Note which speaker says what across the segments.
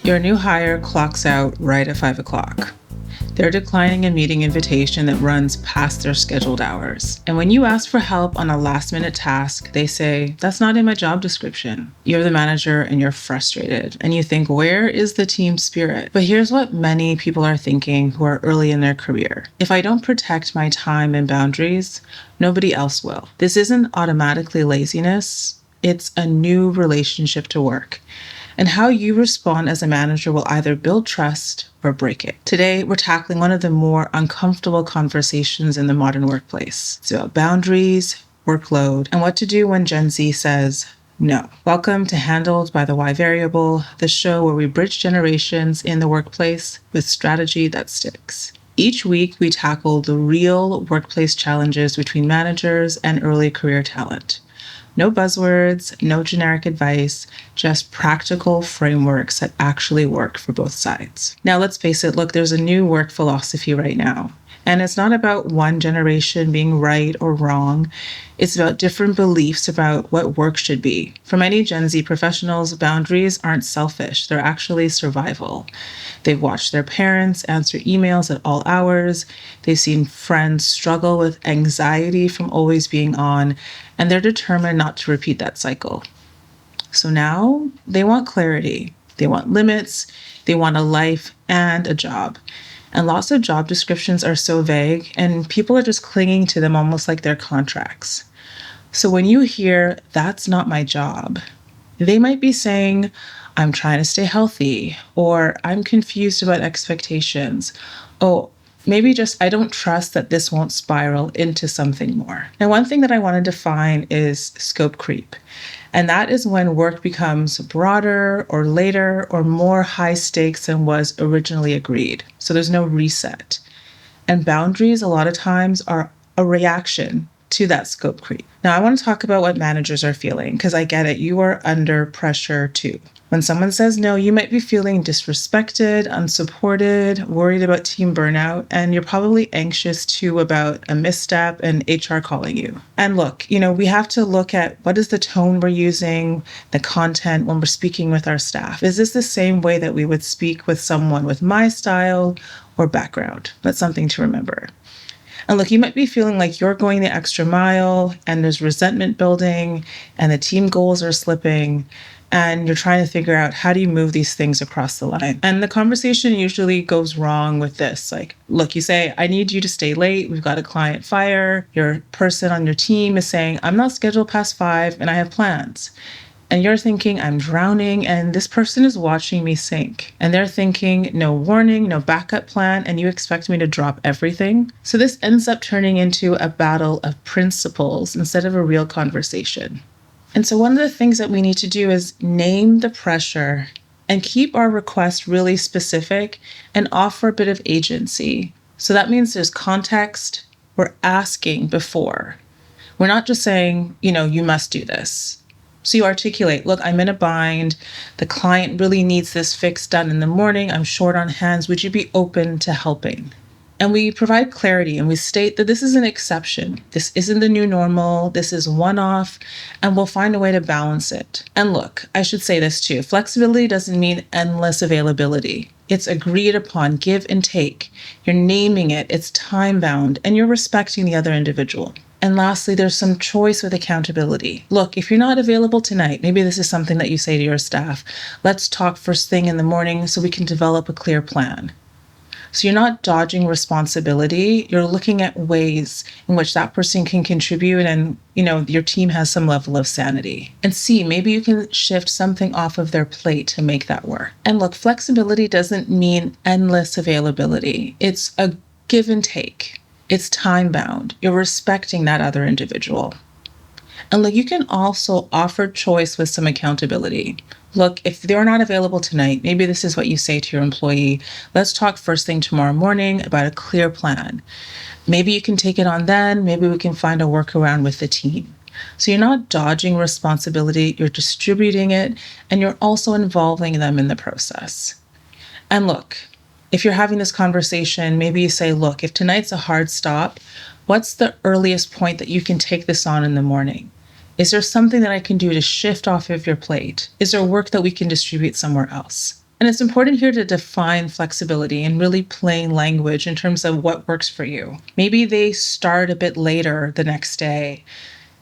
Speaker 1: Your new hire clocks out right at 5 o'clock. They're declining a meeting invitation that runs past their scheduled hours. And when you ask for help on a last-minute task, they say, "That's not in my job description." You're the manager and you're frustrated. And you think, where is the team spirit? But here's what many people are thinking who are early in their career. If I don't protect my time and boundaries, nobody else will. This isn't automatically laziness. It's a new relationship to work. And how you respond as a manager will either build trust or break it. Today, we're tackling one of the more uncomfortable conversations in the modern workplace. It's about boundaries, workload, and what to do when Gen Z says no. Welcome to Handled by the Y Variable, the show where we bridge generations in the workplace with strategy that sticks. Each week, we tackle the real workplace challenges between managers and early career talent. No buzzwords, no generic advice, just practical frameworks that actually work for both sides. Now, let's face it, look, there's a new work philosophy right now. And it's not about one generation being right or wrong. It's about different beliefs about what work should be. For many Gen Z professionals, boundaries aren't selfish. They're actually survival. They've watched their parents answer emails at all hours. They've seen friends struggle with anxiety from always being on, and they're determined not to repeat that cycle. So now they want clarity. They want limits. They want a life and a job. And lots of job descriptions are so vague, and people are just clinging to them almost like they're contracts. So when you hear, "That's not my job," they might be saying, "I'm trying to stay healthy," or "I'm confused about expectations." Oh, maybe just, "I don't trust that this won't spiral into something more." Now, one thing that I want to define is scope creep. And that is when work becomes broader or later or more high stakes than was originally agreed. So there's no reset. And boundaries a lot of times are a reaction to that scope creep. Now, I want to talk about what managers are feeling, because I get it. You are under pressure too. When someone says no, you might be feeling disrespected, unsupported, worried about team burnout, and you're probably anxious too about a misstep and HR calling you. And look, we have to look at what is the tone we're using, the content when we're speaking with our staff. Is this the same way that we would speak with someone with my style or background? That's something to remember. And look, you might be feeling like you're going the extra mile and there's resentment building and the team goals are slipping, and you're trying to figure out, how do you move these things across the line? And the conversation usually goes wrong with this. Like, look, you say, "I need you to stay late. We've got a client fire." Your person on your team is saying, "I'm not scheduled past 5 and I have plans." And you're thinking, "I'm drowning," and this person is watching me sink. And they're thinking, "No warning, no backup plan, and you expect me to drop everything?" So this ends up turning into a battle of principles instead of a real conversation. And so one of the things that we need to do is name the pressure and keep our request really specific and offer a bit of agency. So that means there's context. We're asking before. We're not just saying, "You must do this." So you articulate, "Look, I'm in a bind. The client really needs this fix done in the morning. I'm short on hands. Would you be open to helping?" And we provide clarity and we state that this is an exception. This isn't the new normal. This is one-off, and we'll find a way to balance it. And look, I should say this too. Flexibility doesn't mean endless availability. It's agreed upon, give and take. You're naming it, it's time-bound, and you're respecting the other individual. And lastly, there's some choice with accountability. Look, if you're not available tonight, maybe this is something that you say to your staff. "Let's talk first thing in the morning so we can develop a clear plan." So you're not dodging responsibility. You're looking at ways in which that person can contribute and, your team has some level of sanity. And see, maybe you can shift something off of their plate to make that work. And look, flexibility doesn't mean endless availability. It's a give and take. It's time-bound. You're respecting that other individual. And look, you can also offer choice with some accountability. Look, if they're not available tonight, maybe this is what you say to your employee. "Let's talk first thing tomorrow morning about a clear plan." Maybe you can take it on then. Maybe we can find a workaround with the team. So you're not dodging responsibility, you're distributing it, and you're also involving them in the process. And look, if you're having this conversation, maybe you say, "Look, if tonight's a hard stop, what's the earliest point that you can take this on in the morning? Is there something that I can do to shift off of your plate? Is there work that we can distribute somewhere else?" And it's important here to define flexibility in really plain language in terms of what works for you. Maybe they start a bit later the next day.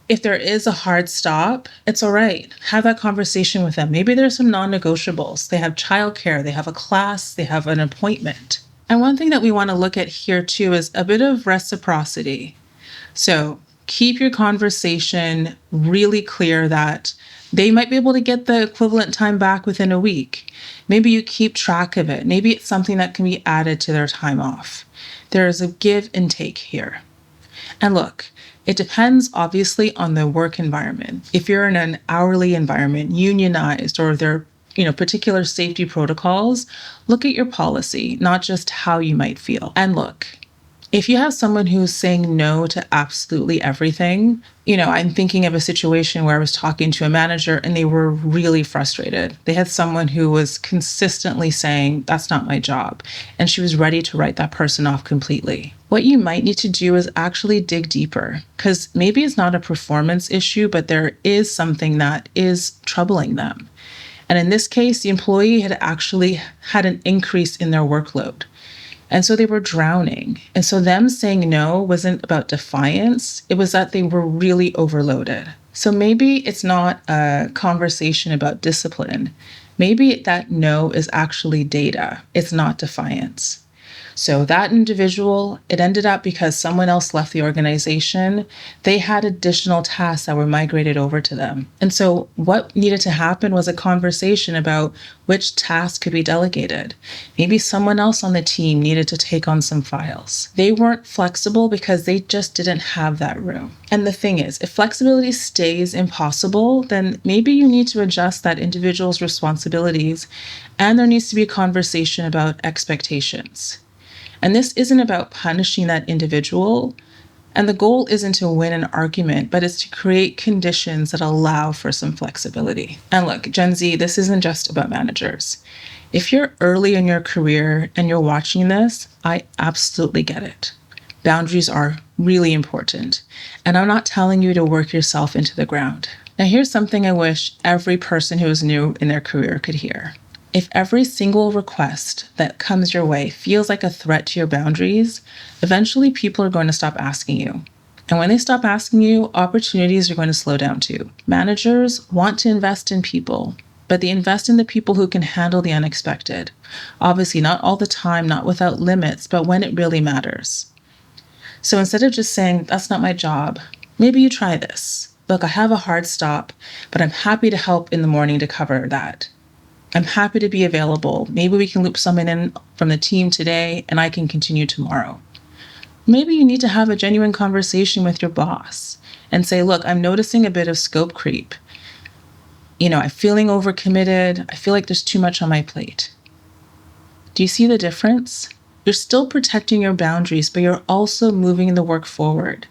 Speaker 1: If there is a hard stop, it's all right. Have that conversation with them. Maybe there's some non-negotiables. They have childcare, they have a class, they have an appointment. And one thing that we want to look at here too is a bit of reciprocity. So keep your conversation really clear that they might be able to get the equivalent time back within a week. Maybe you keep track of it. Maybe it's something that can be added to their time off. There is a give and take here. And look, it depends obviously on the work environment. If you're in an hourly environment, unionized, or there are particular safety protocols, look at your policy, not just how you might feel. And look, if you have someone who's saying no to absolutely everything, I'm thinking of a situation where I was talking to a manager and they were really frustrated. They had someone who was consistently saying, that's not my job. And she was ready to write that person off completely. What you might need to do is actually dig deeper, because maybe it's not a performance issue, but there is something that is troubling them. And in this case, the employee had actually had an increase in their workload. And so they were drowning. And so them saying no wasn't about defiance. It was that they were really overloaded. So maybe it's not a conversation about discipline. Maybe that no is actually data. It's not defiance. So that individual, it ended up because someone else left the organization, they had additional tasks that were migrated over to them. And so what needed to happen was a conversation about which tasks could be delegated. Maybe someone else on the team needed to take on some files. They weren't flexible because they just didn't have that room. And the thing is, if flexibility stays impossible, then maybe you need to adjust that individual's responsibilities, and there needs to be a conversation about expectations. And this isn't about punishing that individual. And the goal isn't to win an argument, but it's to create conditions that allow for some flexibility. And look, Gen Z, this isn't just about managers. If you're early in your career and you're watching this, I absolutely get it. Boundaries are really important. And I'm not telling you to work yourself into the ground. Now, here's something I wish every person who is new in their career could hear. If every single request that comes your way feels like a threat to your boundaries, eventually people are going to stop asking you. And when they stop asking you, opportunities are going to slow down too. Managers want to invest in people, but they invest in the people who can handle the unexpected. Obviously, not all the time, not without limits, but when it really matters. So instead of just saying, that's not my job, maybe you try this. Look, I have a hard stop, but I'm happy to help in the morning to cover that. I'm happy to be available. Maybe we can loop someone in from the team today and I can continue tomorrow. Maybe you need to have a genuine conversation with your boss and say, look, I'm noticing a bit of scope creep. I'm feeling overcommitted. I feel like there's too much on my plate. Do you see the difference? You're still protecting your boundaries, but you're also moving the work forward.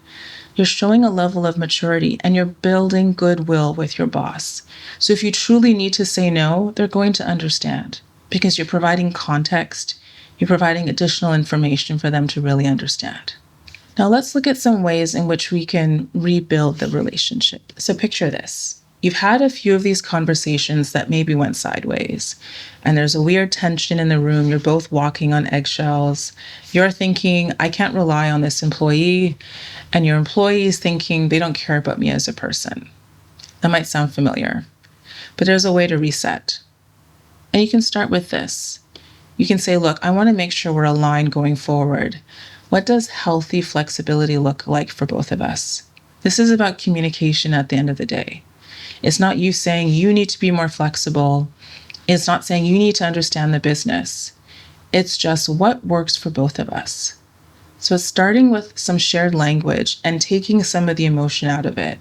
Speaker 1: You're showing a level of maturity and you're building goodwill with your boss. So if you truly need to say no, they're going to understand because you're providing context, you're providing additional information for them to really understand. Now let's look at some ways in which we can rebuild the relationship. So picture this. You've had a few of these conversations that maybe went sideways, and there's a weird tension in the room. You're both walking on eggshells. You're thinking, I can't rely on this employee, and your employee is thinking they don't care about me as a person. That might sound familiar, but there's a way to reset. And you can start with this. You can say, look, I want to make sure we're aligned going forward. What does healthy flexibility look like for both of us? This is about communication at the end of the day. It's not you saying you need to be more flexible. It's not saying you need to understand the business. It's just what works for both of us. So it's starting with some shared language and taking some of the emotion out of it.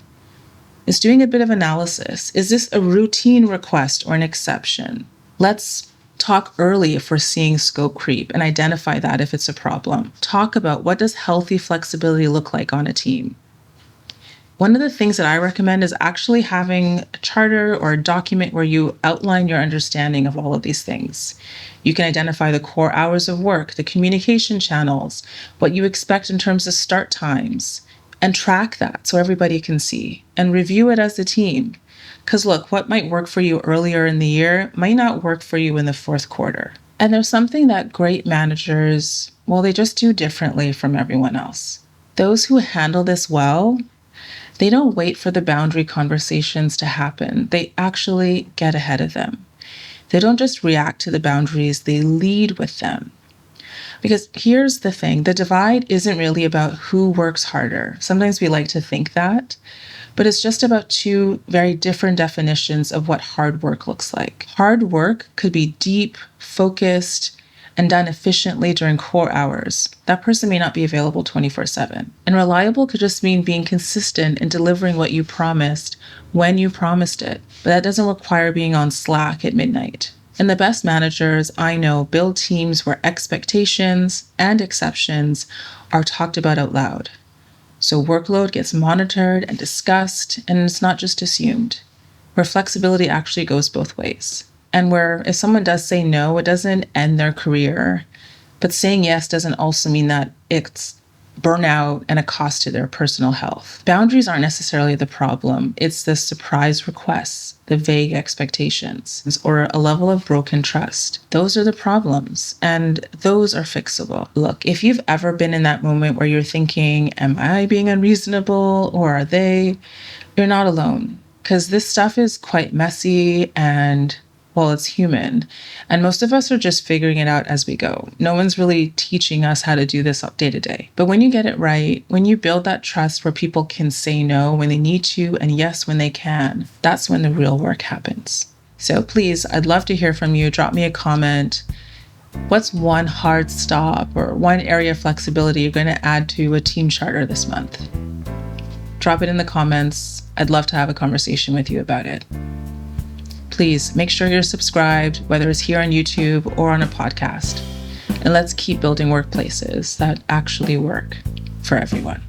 Speaker 1: It's doing a bit of analysis. Is this a routine request or an exception? Let's talk early if we're seeing scope creep and identify that if it's a problem. Talk about what does healthy flexibility look like on a team. One of the things that I recommend is actually having a charter or a document where you outline your understanding of all of these things. You can identify the core hours of work, the communication channels, what you expect in terms of start times, and track that so everybody can see and review it as a team. Because look, what might work for you earlier in the year might not work for you in the fourth quarter. And there's something that great managers, well, they just do differently from everyone else. Those who handle this well, they don't wait for the boundary conversations to happen. They actually get ahead of them. They don't just react to the boundaries, they lead with them. Because here's the thing, the divide isn't really about who works harder. Sometimes we like to think that, but it's just about two very different definitions of what hard work looks like. Hard work could be deep, focused, and done efficiently during core hours. That person may not be available 24/7. And reliable could just mean being consistent and delivering what you promised when you promised it. But that doesn't require being on Slack at midnight. And the best managers I know build teams where expectations and exceptions are talked about out loud. So workload gets monitored and discussed, and it's not just assumed, where flexibility actually goes both ways. And where if someone does say no, it doesn't end their career, but saying yes doesn't also mean that it's burnout and a cost to their personal health. Boundaries aren't necessarily the problem. It's the surprise requests, the vague expectations, or a level of broken trust. Those are the problems, and those are fixable. Look, if you've ever been in that moment where you're thinking, am I being unreasonable or are they? You're not alone, because this stuff is quite messy and well, it's human. And most of us are just figuring it out as we go. No one's really teaching us how to do this day to day. But when you get it right, when you build that trust where people can say no when they need to and yes when they can, that's when the real work happens. So please, I'd love to hear from you. Drop me a comment. What's one hard stop or one area of flexibility you're going to add to a team charter this month? Drop it in the comments. I'd love to have a conversation with you about it. Please make sure you're subscribed, whether it's here on YouTube or on a podcast. And let's keep building workplaces that actually work for everyone.